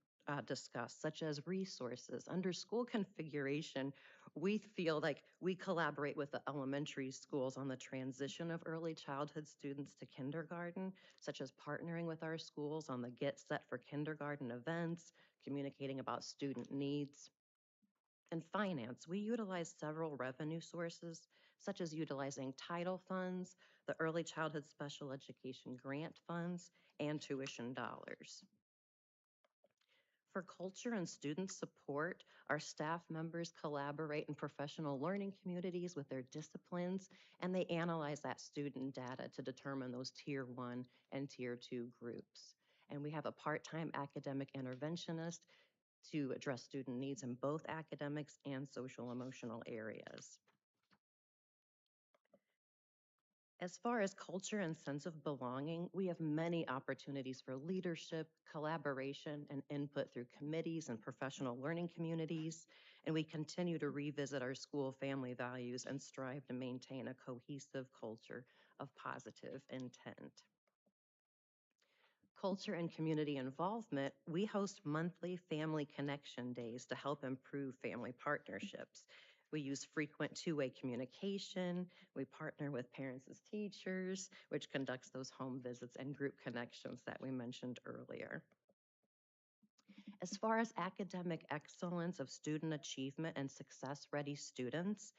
discussed, such as resources. Under school configuration, we feel like we collaborate with the elementary schools on the transition of early childhood students to kindergarten, such as partnering with our schools on the Get Set for Kindergarten events, communicating about student needs. In finance, we utilize several revenue sources, such as utilizing title funds, the Early Childhood Special Education Grant Funds, and tuition dollars. For culture and student support, our staff members collaborate in professional learning communities with their disciplines, and they analyze that student data to determine those Tier 1 and Tier 2 groups. And we have a part-time academic interventionist to address student needs in both academics and social emotional areas. As far as culture and sense of belonging, we have many opportunities for leadership, collaboration, and input through committees and professional learning communities, and we continue to revisit our school family values and strive to maintain a cohesive culture of positive intent. Culture and community involvement, we host monthly family connection days to help improve family partnerships. We use frequent two-way communication. We partner with parents as teachers, which conducts those home visits and group connections that we mentioned earlier. As far as academic excellence of student achievement and success-ready students,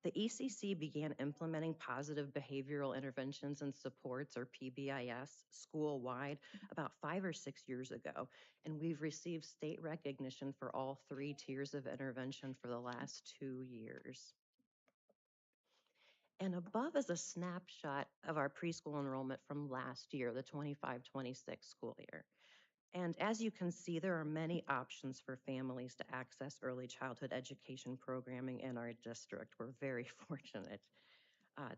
the ECC began implementing positive behavioral interventions and supports, or PBIS, school-wide about 5 or 6 years ago, and we've received state recognition for all 3 tiers of intervention for the last 2 years. And above is a snapshot of our preschool enrollment from last year, the 25-26 school year. And as you can see, there are many options for families to access early childhood education programming in our district. We're very fortunate.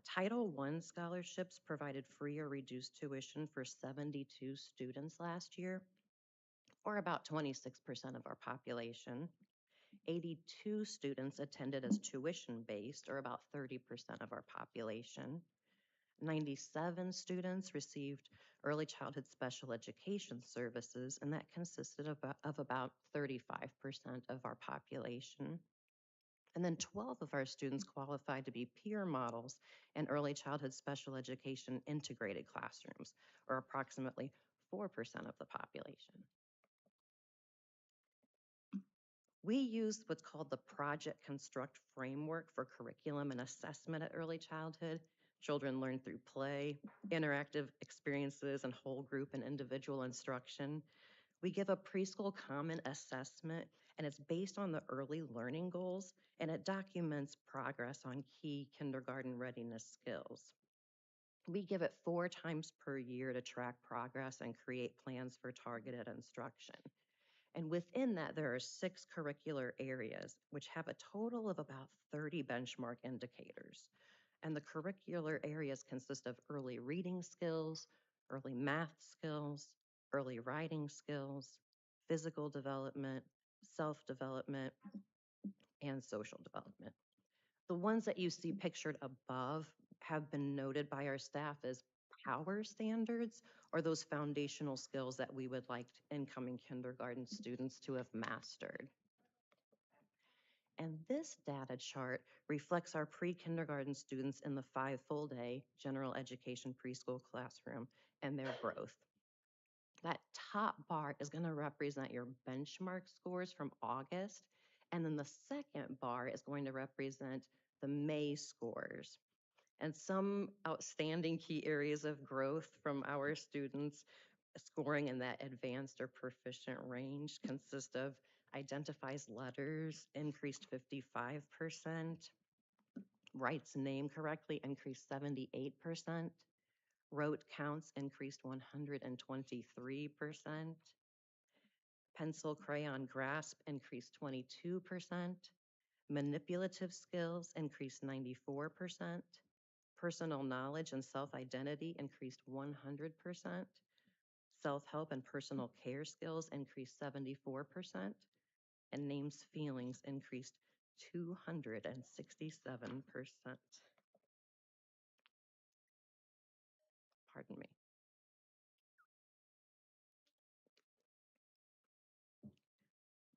Title I scholarships provided free or reduced tuition for 72 students last year, or about 26% of our population. 82 students attended as tuition-based, or about 30% of our population. 97 students received early childhood special education services, and that consisted of about 35% of our population. And then 12 of our students qualified to be peer models in early childhood special education integrated classrooms, or approximately 4% of the population. We use what's called the Project Construct framework for curriculum and assessment at early childhood. Children learn through play, interactive experiences, and whole group and individual instruction. We give a preschool common assessment, and it's based on the early learning goals, and it documents progress on key kindergarten readiness skills. We give it 4 times per year to track progress and create plans for targeted instruction. And within that, there are 6 curricular areas, which have a total of about 30 benchmark indicators. And the curricular areas consist of early reading skills, early math skills, early writing skills, physical development, self-development, and social development. The ones that you see pictured above have been noted by our staff as power standards, or those foundational skills that we would like incoming kindergarten students to have mastered. And this data chart reflects our pre-kindergarten students in the 5 full-day general education preschool classroom and their growth. That top bar is going to represent your benchmark scores from August, and then the second bar is going to represent the May scores. And some outstanding key areas of growth from our students scoring in that advanced or proficient range consist of identifies letters, increased 55%, writes name correctly, increased 78%, wrote counts, increased 123%, pencil crayon grasp, increased 22%, manipulative skills, increased 94%, personal knowledge and self-identity increased 100%. Self-help and personal care skills increased 74%. And names feelings increased 267%. Pardon me.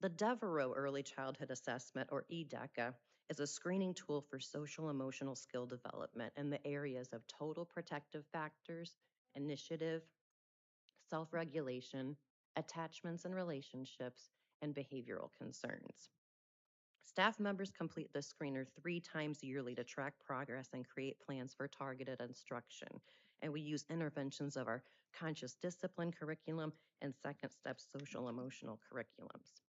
The Devereaux Early Childhood Assessment, or EDECA, is a screening tool for social emotional skill development in the areas of total protective factors, initiative, self-regulation, attachments and relationships, and behavioral concerns. Staff members complete the screener 3 times yearly to track progress and create plans for targeted instruction. And we use interventions of our conscious discipline curriculum and second step social emotional curriculums.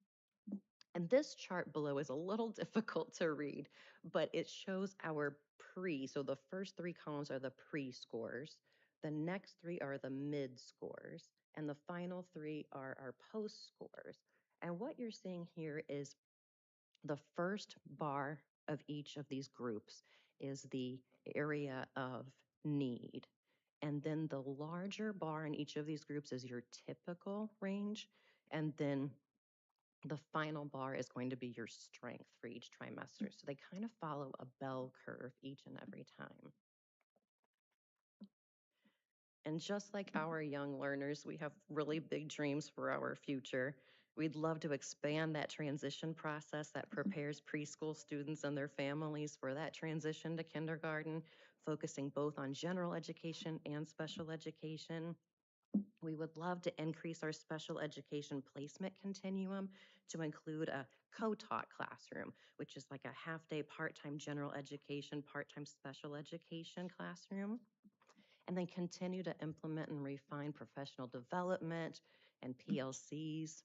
And this chart below is a little difficult to read, but it shows our pre. So the first 3 columns are the pre scores. The next 3 are the mid scores. And the final 3 are our post scores. And what you're seeing here is the first bar of each of these groups is the area of need. And then the larger bar in each of these groups is your typical range. And then the final bar is going to be your strength for each trimester. So they kind of follow a bell curve each and every time. And just like our young learners, we have really big dreams for our future. We'd love to expand that transition process that prepares preschool students and their families for that transition to kindergarten, focusing both on general education and special education. We would love to increase our special education placement continuum to include a co-taught classroom, which is like a half-day part-time general education, part-time special education classroom. And then continue to implement and refine professional development and PLCs,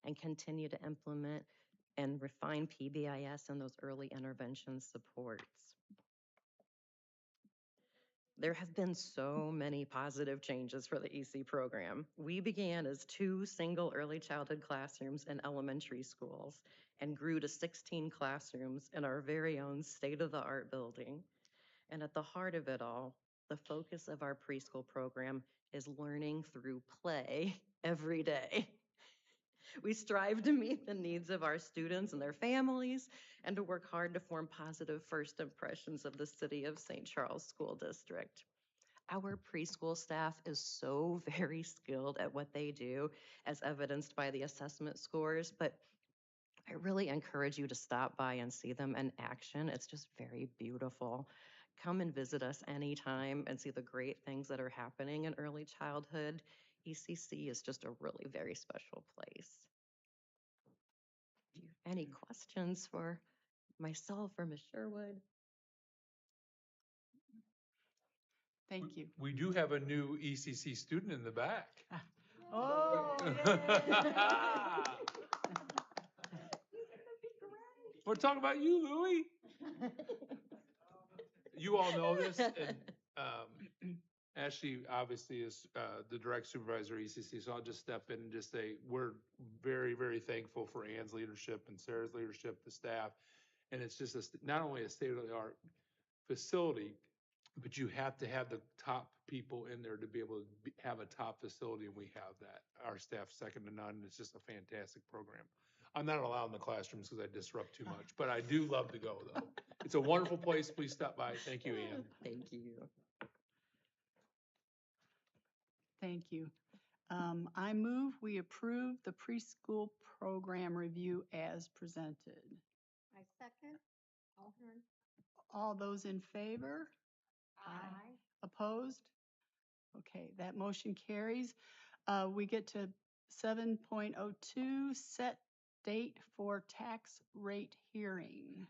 and continue to implement and refine PBIS and those early intervention supports. There have been so many positive changes for the EC program. We began as 2 single early childhood classrooms in elementary schools and grew to 16 classrooms in our very own state-of-the-art building. And at the heart of it all, the focus of our preschool program is learning through play every day. We strive to meet the needs of our students and their families and to work hard to form positive first impressions of the City of St. Charles School District. Our preschool staff is so very skilled at what they do, as evidenced by the assessment scores, but I really encourage you to stop by and see them in action. It's just very beautiful. Come and visit us anytime and see the great things that are happening in early childhood. ECC is just a really very special place. Do you have any questions for myself or Ms. Sherwood? Thank you. We do have a new ECC student in the back. Oh, We're talking about you, Louie. You all know this, and Ashley obviously is the direct supervisor of ECC, so I'll just step in and just say we're very, very thankful for Ann's leadership and Sarah's leadership, the staff, and it's just not only a state-of-the-art facility, but you have to have the top people in there to be able to have a top facility, and we have that. Our staff second to none. It's just a fantastic program. I'm not allowed in the classrooms because I disrupt too much, but I do love to go though. It's a wonderful place. Please stop by. Thank you, Ann. Thank you. Thank you. I move we approve the preschool program review as presented. I second. Ahern. All those in favor? Aye. Opposed? Okay, that motion carries. We get to 7.02, set date for tax rate hearing.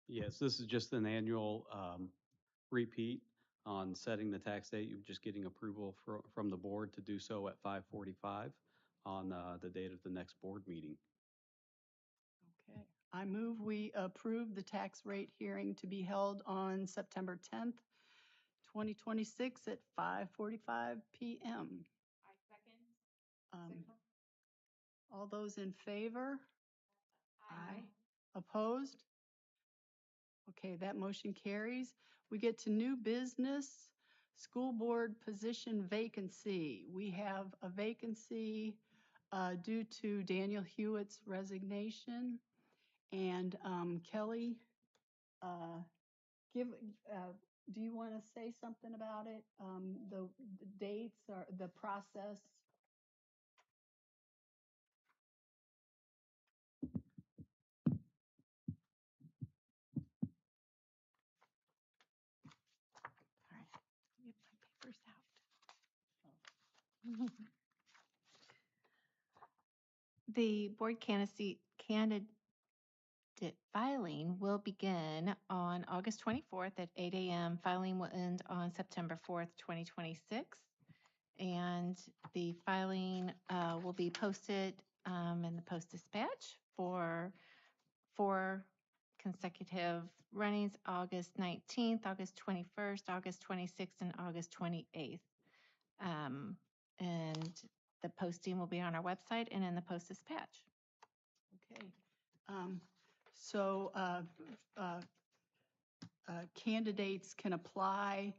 Yes, this is just an annual repeat on setting the tax date. You're just getting approval from the board to do so at 5:45 on the date of the next board meeting. Okay, I move we approve the tax rate hearing to be held on September 10th, 2026 at 5:45 p.m. I second. All those in favor? Aye. Opposed? Okay, that motion carries. We get to new business, school board position vacancy. We have a vacancy due to Daniel Hewitt's resignation. And Kelly, uh, give, do you want to say something about it? The dates or the process? All right, get my papers out. The board candidate filing will begin on August 24th at 8 a.m. Filing will end on September 4th, 2026. And the filing will be posted in the Post-Dispatch for 4 consecutive runnings, August 19th, August 21st, August 26th, and August 28th. And the posting will be on our website and in the Post-Dispatch. Okay. So candidates can apply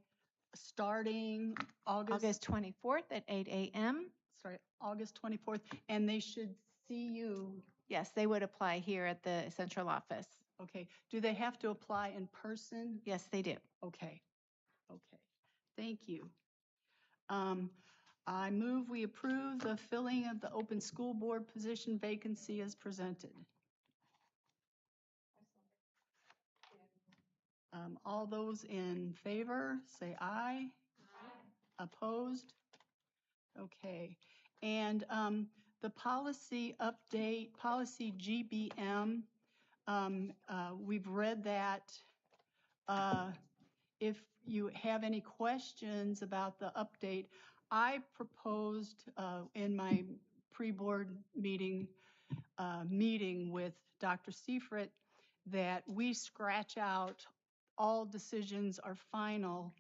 starting August 24th at 8 a.m. Sorry, August 24th, and they should see you. Yes, they would apply here at the central office. Okay. Do they have to apply in person? Yes, they do. Okay. Okay. Thank you. I move we approve the filling of the open school board position vacancy as presented. All those in favor, say aye. Aye. Opposed? Okay. And the policy update, policy GBM, we've read that. If you have any questions about the update, I proposed in my pre-board meeting with Dr. Seifert that we scratch out all decisions are final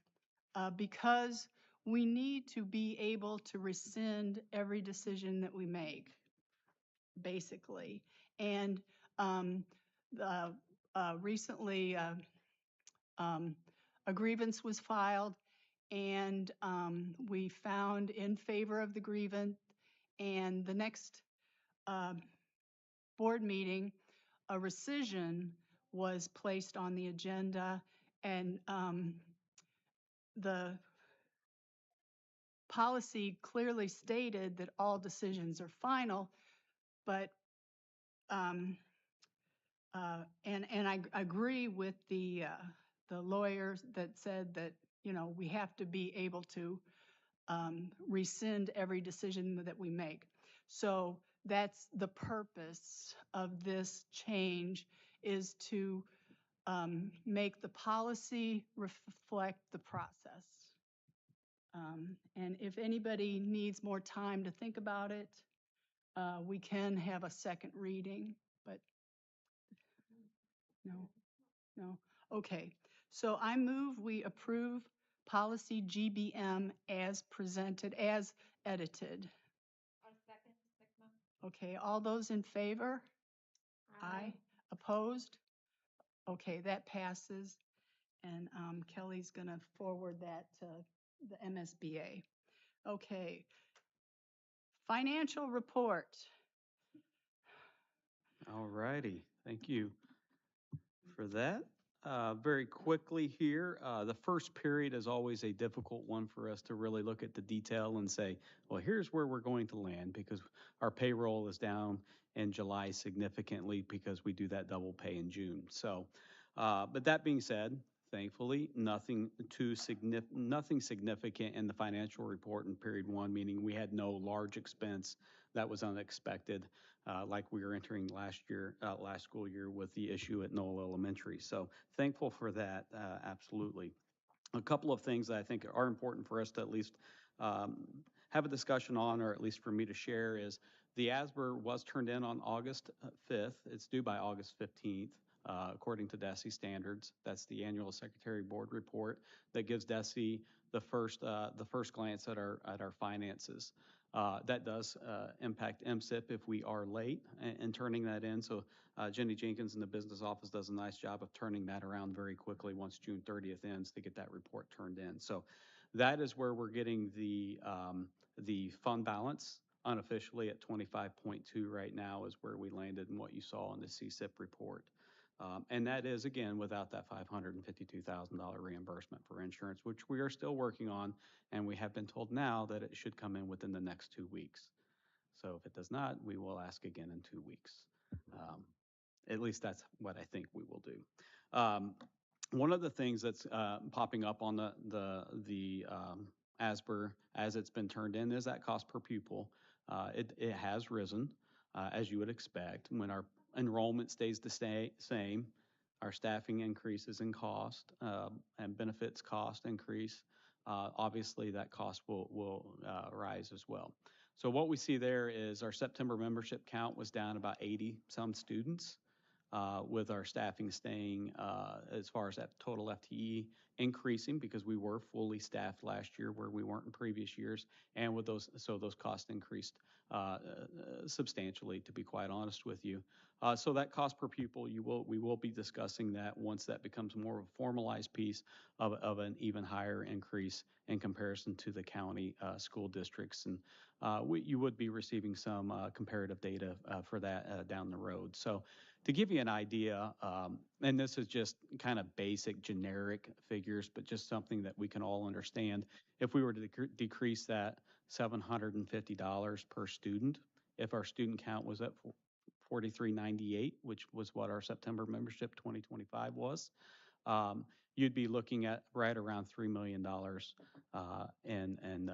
because we need to be able to rescind every decision that we make, basically. And recently, a grievance was filed, and we found in favor of the grievance. And the next board meeting, a rescission was placed on the agenda, and the policy clearly stated that all decisions are final, but and I agree with the lawyers that said that, you know, we have to be able to rescind every decision that we make. So that's the purpose of this change, is to make the policy reflect the process. And if anybody needs more time to think about it, we can have a second reading, but no. Okay, so I move we approve policy GBM as presented, as edited. Okay, all those in favor? Aye. Opposed? Okay, that passes. And Kelly's gonna forward that to the MSBA. Okay. Financial report. All righty, thank you for that. Very quickly here, the first period is always a difficult one for us to really look at the detail and say, well, here's where we're going to land, because our payroll is down in July significantly because we do that double pay in June. So, but that being said, thankfully, nothing significant in the financial report in period one, meaning we had no large expense that was unexpected, like we were entering last school year with the issue at Knoll Elementary. So thankful for that, absolutely. A couple of things that I think are important for us to at least have a discussion on, or at least for me to share, is the ASBR was turned in on August 5th. It's due by August 15th. According to DESE standards. That's the annual Secretary Board report that gives DESE the first glance at our finances. That does impact MSIP if we are late in turning that in. So Jenny Jenkins in the business office does a nice job of turning that around very quickly once June 30th ends to get that report turned in. So that is where we're getting the fund balance unofficially at 25.2 right now is where we landed and what you saw in the CSIP report. And that is, again, without that $552,000 reimbursement for insurance, which we are still working on. And we have been told now that it should come in within the next 2 weeks. So if it does not, we will ask again in 2 weeks. At least that's what I think we will do. One of the things that's popping up on the ASBR as it's been turned in is that cost per pupil. It has risen, as you would expect. When our enrollment stays the same, our staffing increases in cost, and benefits cost increase. Obviously, that cost will rise as well. So what we see there is our September membership count was down about 80 some students, with our staffing staying, as far as that total FTE increasing, because we were fully staffed last year where we weren't in previous years, and with those costs increased substantially, to be quite honest with you. So that cost per pupil, we will be discussing that once that becomes more of a formalized piece of an even higher increase in comparison to the county school districts. And you would be receiving some comparative data for that down the road. So to give you an idea, and this is just kind of basic generic figures, but just something that we can all understand, if we were to decrease that $750 per student, if our student count was at 4398, which was what our September membership 2025 was, you'd be looking at right around $3 million in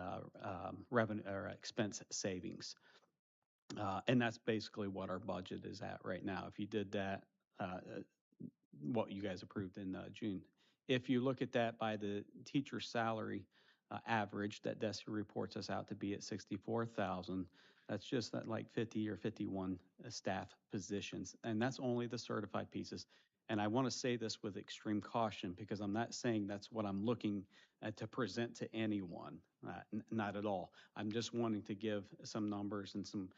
revenue or expense savings. And that's basically what our budget is at right now. If you did that, what you guys approved in June. If you look at that by the teacher salary average that DESI reports us out to be at 64,000, that's just like 50 or 51 staff positions. And that's only the certified pieces. And I want to say this with extreme caution, because I'm not saying that's what I'm looking to present to anyone, not at all. I'm just wanting to give some numbers and some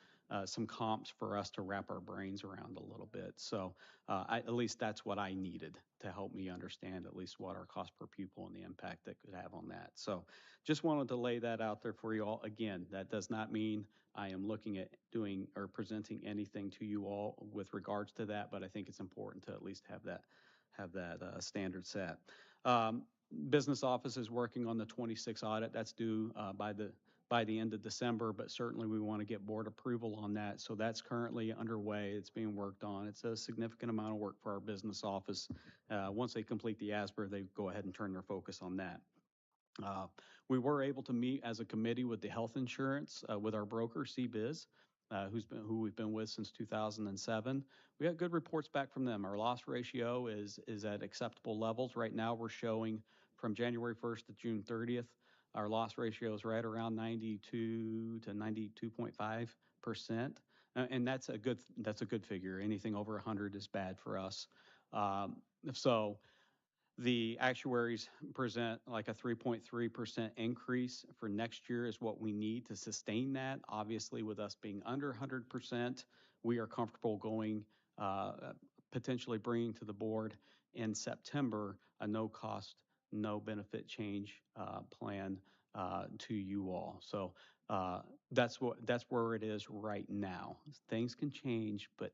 comps for us to wrap our brains around a little bit. So at least that's what I needed to help me understand at least what our cost per pupil and the impact that could have on that. So just wanted to lay that out there for you all. Again, that does not mean I am looking at doing or presenting anything to you all with regards to that, but I think it's important to at least have that standard set. Business office is working on the 26 audit. That's due by the end of December, but certainly we want to get board approval on that. So that's currently underway. It's being worked on. It's a significant amount of work for our business office. Once they complete the ASBR, they go ahead and turn their focus on that. We were able to meet as a committee with the health insurance with our broker, CBiz, who we've been with since 2007. We got good reports back from them. Our loss ratio is at acceptable levels. Right now, we're showing from January 1st to June 30th, our loss ratio is right around 92 to 92.5%, and that's a good figure. Anything over 100 is bad for us. So the actuaries present like a 3.3% increase for next year is what we need to sustain that. Obviously, with us being under 100%, we are comfortable going, potentially bringing to the board in September a no cost, no benefit change plan to you all. So that's where it is right now. Things can change, but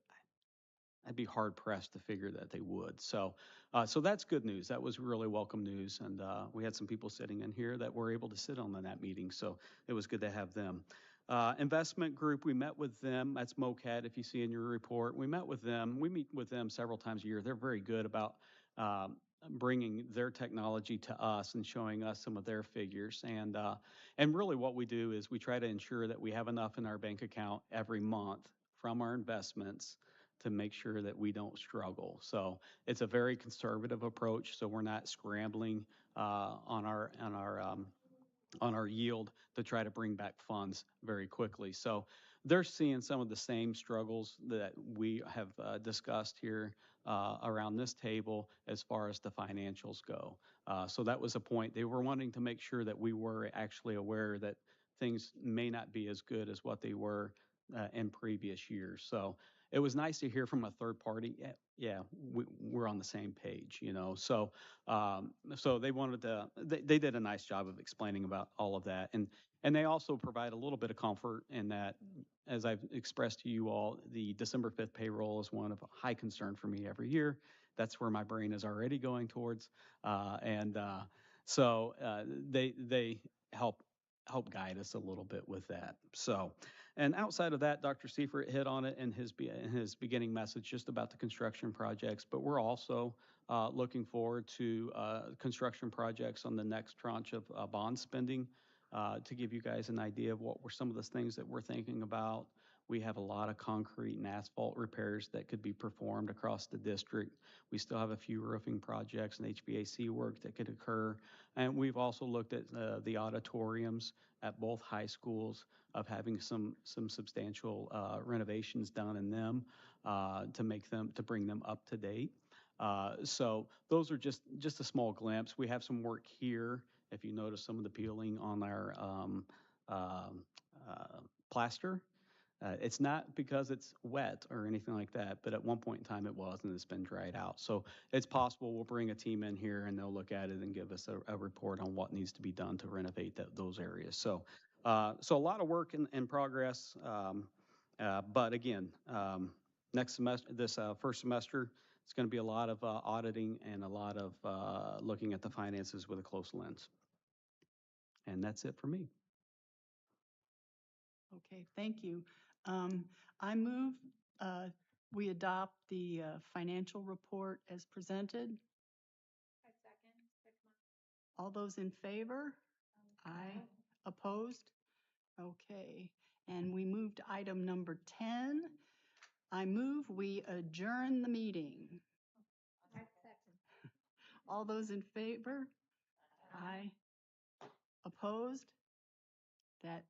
I'd be hard pressed to figure that they would. So that's good news. That was really welcome news. And we had some people sitting in here that were able to sit on that meeting. So it was good to have them. Investment group, we met with them. That's MOCAD, if you see in your report. We met with them. We meet with them several times a year. They're very good about bringing their technology to us and showing us some of their figures. And really what we do is we try to ensure that we have enough in our bank account every month from our investments to make sure that we don't struggle. So it's a very conservative approach. So we're not scrambling on our yield to try to bring back funds very quickly. So they're seeing some of the same struggles that we have discussed here around this table as far as the financials go. So that was a point. They were wanting to make sure that we were actually aware that things may not be as good as what they were in previous years. So it was nice to hear from a third party. Yeah, yeah, we're on the same page, you know. So, so they wanted to. They did a nice job of explaining about all of that, and they also provide a little bit of comfort in that, as I've expressed to you all, the December 5th payroll is one of high concern for me every year. That's where my brain is already going towards, and so they help guide us a little bit with that. So, and outside of that, Dr. Seifert hit on it in his beginning message just about the construction projects, but we're also looking forward to construction projects on the next tranche of bond spending. To give you guys an idea of what were some of the things that we're thinking about, we have a lot of concrete and asphalt repairs that could be performed across the district. We still have a few roofing projects and HVAC work that could occur. And we've also looked at the auditoriums at both high schools of having some substantial renovations done in them to bring them up to date. So those are just a small glimpse. We have some work here. If you notice some of the peeling on our plaster, it's not because it's wet or anything like that, but at one point in time it was, and it's been dried out. So it's possible we'll bring a team in here and they'll look at it and give us a report on what needs to be done to renovate those areas. So, so a lot of work in progress. But again, next semester, this first semester, it's going to be a lot of auditing and a lot of looking at the finances with a close lens. And that's it for me. Okay, thank you. I move we adopt the financial report as presented. I second. All those in favor? Aye. Opposed? Okay, and we moved to item number 10. I move we adjourn the meeting. I second. All those in favor? Aye. Opposed? That